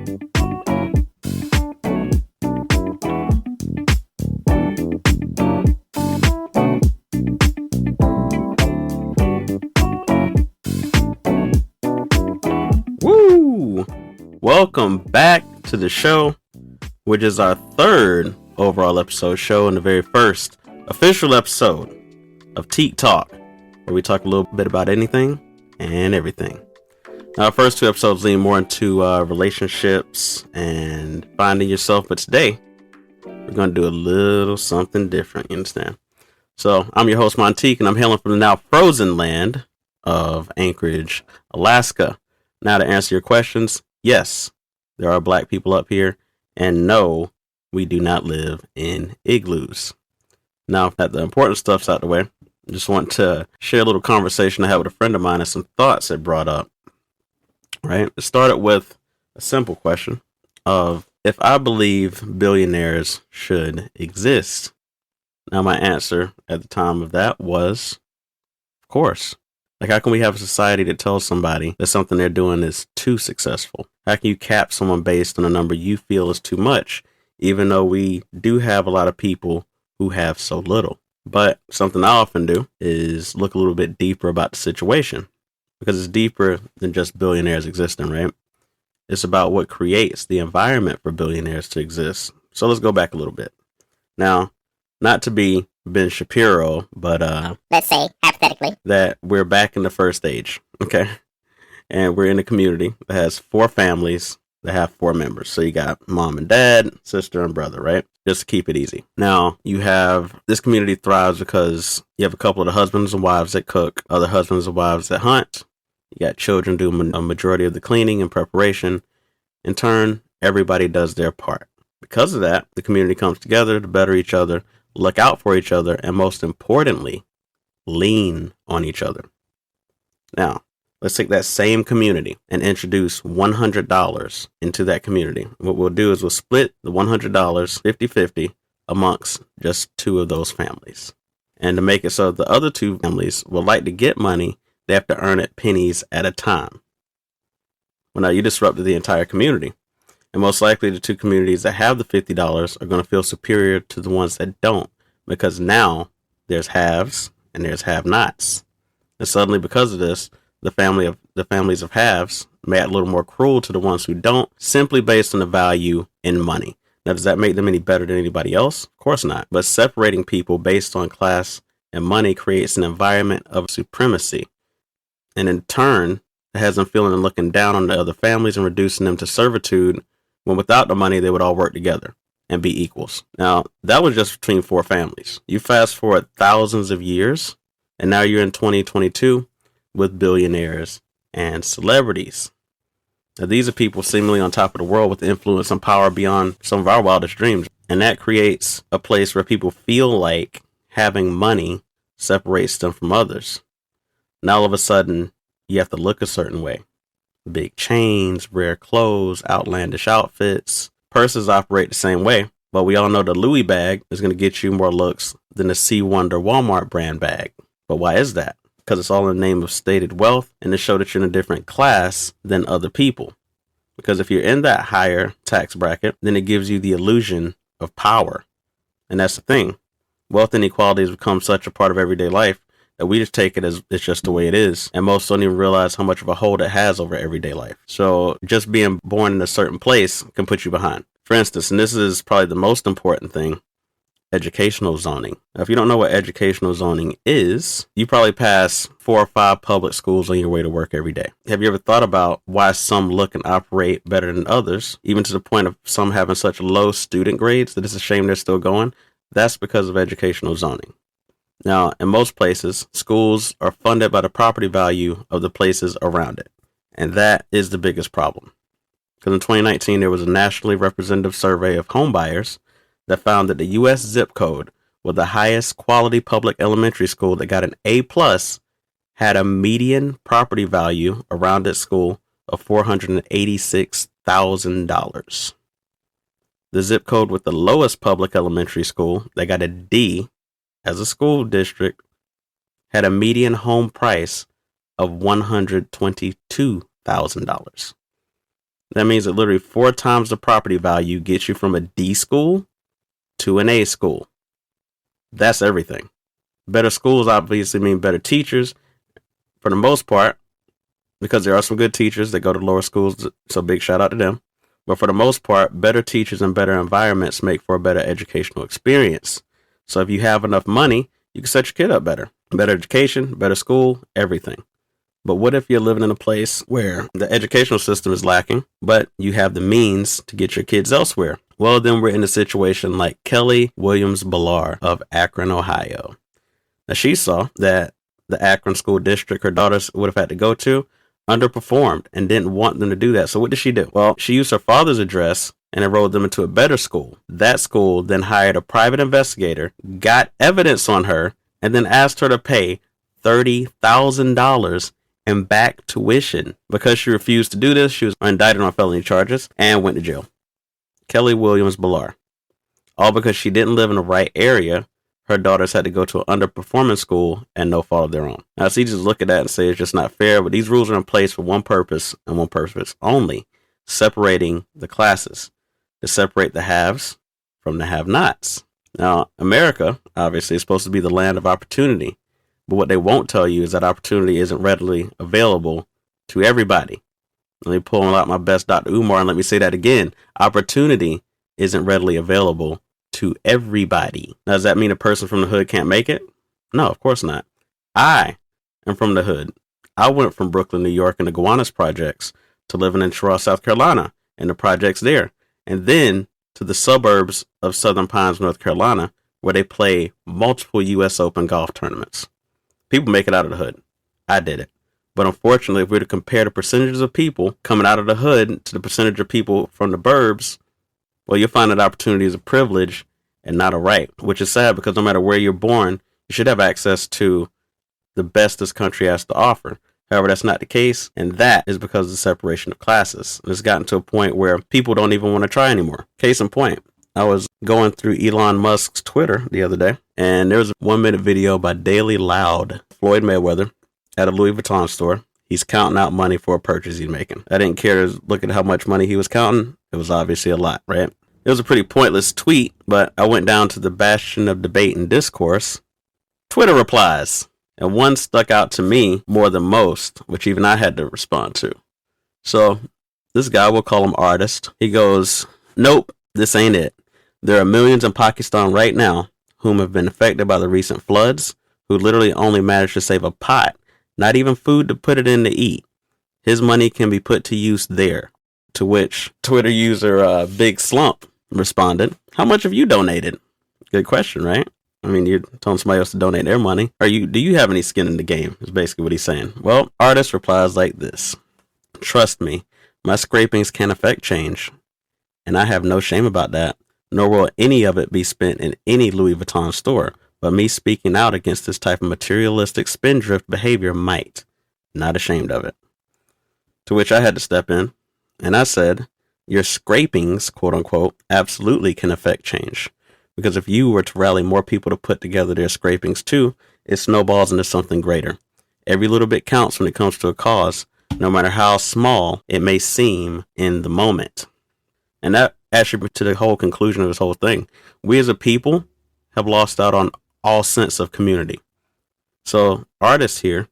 Woo! Welcome back to the show, which is our third overall episode show and the very first official episode of Tique Talk, where we talk a little bit about anything and everything. Now, our first two episodes lean more into relationships and finding yourself, but today we're going to do a little something different, you understand? So, I'm your host, Montique, and I'm hailing from the now frozen land of Anchorage, Alaska. Now, to answer your questions, yes, there are black people up here, and no, we do not live in igloos. Now, that the important stuff's out the way, I just want to share a little conversation I had with a friend of mine and some thoughts it brought up. Right? It started with a simple question of if I believe billionaires should exist. Now, my answer at the time of that was, of course. Like, how can we have a society that tells somebody that something they're doing is too successful? How can you cap someone based on a number you feel is too much, even though we do have a lot of people who have so little? But something I often do is look a little bit deeper about the situation, because it's deeper than just billionaires existing, right? It's about what creates the environment for billionaires to exist. So let's go back a little bit. Now, not to be Ben Shapiro, but let's say, hypothetically, that we're back in the first age, okay? And we're in a community that has 4 families that have 4 members. So you got mom and dad, sister and brother, right? Just to keep it easy. Now, you have, this community thrives because you have a couple of the husbands and wives that cook, other husbands and wives that hunt. You got children do a majority of the cleaning and preparation. In turn, everybody does their part. Because of that, the community comes together to better each other, look out for each other, and most importantly, lean on each other. Now, let's take that same community and introduce $100 into that community. What we'll do is we'll split the $100 50-50 amongst just 2 of those families. And to make it so the other 2 families will like to get money, they have to earn it pennies at a time. Well, now you disrupted the entire community. And most likely the 2 communities that have the $50 are going to feel superior to the ones that don't, because now there's haves and there's have-nots. And suddenly, because of this, the families of haves may act a little more cruel to the ones who don't, simply based on the value in money. Now, does that make them any better than anybody else? Of course not. But separating people based on class and money creates an environment of supremacy. And in turn, it has them feeling and looking down on the other families and reducing them to servitude, when without the money, they would all work together and be equals. Now, that was just between 4 families. You fast forward thousands of years, and now you're in 2022 with billionaires and celebrities. Now, these are people seemingly on top of the world with influence and power beyond some of our wildest dreams. And that creates a place where people feel like having money separates them from others. Now, all of a sudden, you have to look a certain way. Big chains, rare clothes, outlandish outfits. Purses operate the same way, but we all know the Louis bag is going to get you more looks than the C. Wonder Walmart brand bag. But why is that? Because it's all in the name of stated wealth and to show that you're in a different class than other people. Because if you're in that higher tax bracket, then it gives you the illusion of power. And that's the thing. Wealth inequality has become such a part of everyday life that we just take it as it's just the way it is. And most don't even realize how much of a hold it has over everyday life. So just being born in a certain place can put you behind. For instance, and this is probably the most important thing, educational zoning. Now, if you don't know what educational zoning is, you probably pass 4 or 5 public schools on your way to work every day. Have you ever thought about why some look and operate better than others, even to the point of some having such low student grades that it's a shame they're still going? That's because of educational zoning. Now, in most places, schools are funded by the property value of the places around it. And that is the biggest problem. Because in 2019, there was a nationally representative survey of homebuyers that found that the U.S. zip code with the highest quality public elementary school that got an A+ had a median property value around its school of $486,000. The zip code with the lowest public elementary school that got a D as a school district had a median home price of $122,000. That means that literally 4 times the property value gets you from a D school to an A school. That's everything. Better schools obviously mean better teachers for the most part, because there are some good teachers that go to lower schools, so big shout out to them. But for the most part, better teachers and better environments make for a better educational experience. So if you have enough money, you can set your kid up better. Better education, better school, everything. But what if you're living in a place where the educational system is lacking, but you have the means to get your kids elsewhere? Well, then we're in a situation like Kelly Williams Ballar of Akron, Ohio. Now, she saw that the Akron school district her daughters would have had to go to underperformed and didn't want them to do that. So what did she do? Well, she used her father's address and enrolled them into a better school. That school then hired a private investigator, got evidence on her, and then asked her to pay $30,000 in back tuition. Because she refused to do this, she was indicted on felony charges and went to jail. Kelly Williams Ballar. All because she didn't live in the right area. Her daughters had to go to an underperforming school and no fault of their own. Now, it's easy to look at that and say it's just not fair, but these rules are in place for one purpose and one purpose only: separating the classes, to separate the haves from the have-nots. Now, America, obviously, is supposed to be the land of opportunity, but what they won't tell you is that opportunity isn't readily available to everybody. Let me pull out my best Dr. Umar and let me say that again. Opportunity isn't readily available to everybody. Now, does that mean a person from the hood can't make it? No, of course not. I am from the hood. I went from Brooklyn, New York in the Gowanus projects to living in Charlotte, South Carolina and the projects there, and then to the suburbs of Southern Pines, North Carolina, where they play multiple U.S. Open golf tournaments. People make it out of the hood. I did it. But unfortunately, if we were to compare the percentages of people coming out of the hood to the percentage of people from the burbs, well, you'll find that opportunity is a privilege and not a right, which is sad because no matter where you're born, you should have access to the best this country has to offer. However, that's not the case, and that is because of the separation of classes. It's gotten to a point where people don't even want to try anymore. Case in point, I was going through Elon Musk's Twitter the other day, and there was a 1-minute video by Daily Loud, Floyd Mayweather, at a Louis Vuitton store. He's counting out money for a purchase he's making. I didn't care to look at how much money he was counting. It was obviously a lot, right? It was a pretty pointless tweet, but I went down to the bastion of debate and discourse, Twitter replies, and one stuck out to me more than most, which even I had to respond to. So this guy, we'll call him Artist. He goes, "Nope, this ain't it. There are millions in Pakistan right now whom have been affected by the recent floods, who literally only managed to save a pot, not even food to put it in to eat. His money can be put to use there." To which Twitter user Big Slump responded, "How much have you donated?" Good question, right? I mean, you're telling somebody else to donate their money. Do you have any skin in the game? Is basically what he's saying. Well, Artist replies like this: "Trust me, my scrapings can affect change, and I have no shame about that, nor will any of it be spent in any Louis Vuitton store, but me speaking out against this type of materialistic spendthrift behavior might. Not ashamed of it." To which I had to step in, and I said, your scrapings, quote unquote, absolutely can affect change. Because if you were to rally more people to put together their scrapings too, it snowballs into something greater. Every little bit counts when it comes to a cause, no matter how small it may seem in the moment. And that actually to the whole conclusion of this whole thing. We as a people have lost out on all sense of community. So Artist here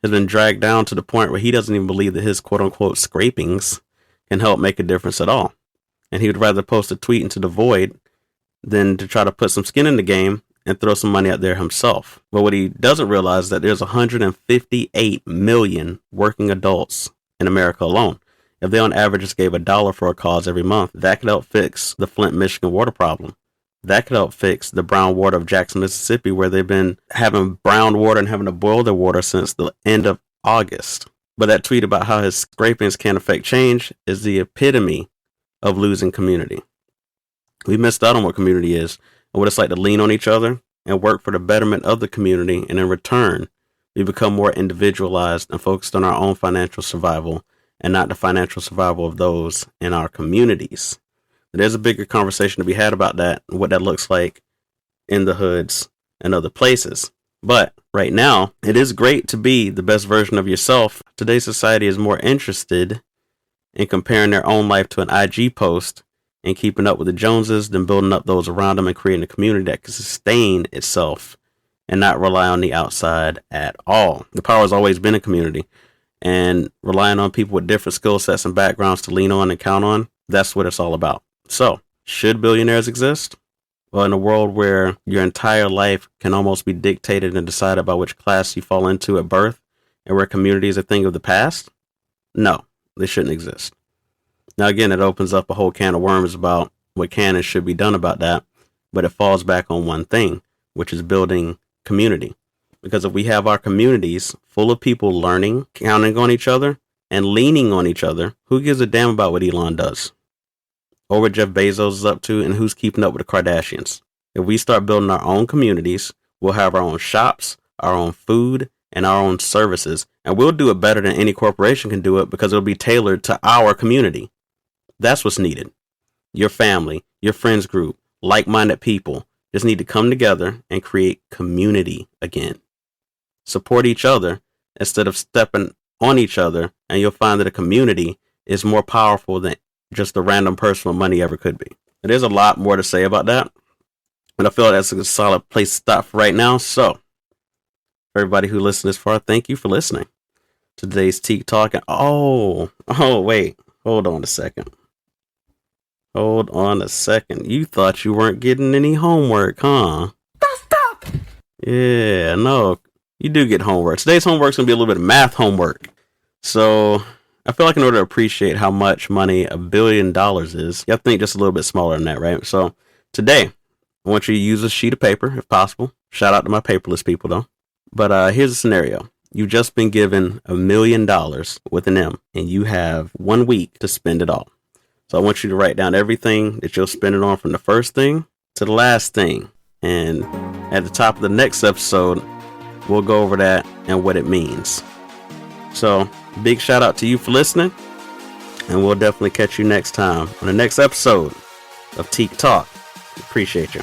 has been dragged down to the point where he doesn't even believe that his quote unquote scrapings can help make a difference at all. And he would rather post a tweet into the void than to try to put some skin in the game and throw some money out there himself. But what he doesn't realize is that there's 158 million working adults in America alone. If they on average just gave $1 for a cause every month, that could help fix the Flint, Michigan water problem. That could help fix the brown water of Jackson, Mississippi, where they've been having brown water and having to boil their water since the end of August. But that tweet about how his scrapings can affect change is the epitome of losing community. We missed out on what community is and what it's like to lean on each other and work for the betterment of the community. And in return, we become more individualized and focused on our own financial survival and not the financial survival of those in our communities. There's a bigger conversation to be had about that and what that looks like in the hoods and other places. But right now, it is great to be the best version of yourself. Today's society is more interested in comparing their own life to an IG post and keeping up with the Joneses, then building up those around them and creating a community that can sustain itself and not rely on the outside at all. The power has always been a community, and relying on people with different skill sets and backgrounds to lean on and count on, that's what it's all about. So, should billionaires exist? Well, in a world where your entire life can almost be dictated and decided by which class you fall into at birth, and where community is a thing of the past, no, they shouldn't exist. Now, again, it opens up a whole can of worms about what can and should be done about that, but it falls back on one thing, which is building community. Because if we have our communities full of people learning, counting on each other, and leaning on each other, who gives a damn about what Elon does? Or what Jeff Bezos is up to, and who's keeping up with the Kardashians? If we start building our own communities, we'll have our own shops, our own food, and our own services, and we'll do it better than any corporation can do it because it'll be tailored to our community. That's what's needed. Your family, your friends group, like-minded people just need to come together and create community again. Support each other instead of stepping on each other, and you'll find that a community is more powerful than just a random person with money ever could be. There's a lot more to say about that, but I feel like that's a solid place to stop for right now. So, everybody who listened this far, thank you for listening to today's Tique Talk. And wait, hold on a second. You thought you weren't getting any homework, huh? Stop! Yeah, no, you do get homework. Today's homework's gonna be a little bit of math homework. So, I feel like in order to appreciate how much money $1 billion is, you have to think just a little bit smaller than that, right? So, today, I want you to use a sheet of paper, if possible. Shout out to my paperless people, though. But here's a scenario. You've just been given $1 million with an M, and you have 1 week to spend it all. So I want you to write down everything that you'll spend it on, from the first thing to the last thing. And at the top of the next episode, we'll go over that and what it means. So big shout out to you for listening, and we'll definitely catch you next time on the next episode of Tique Talk. Appreciate you.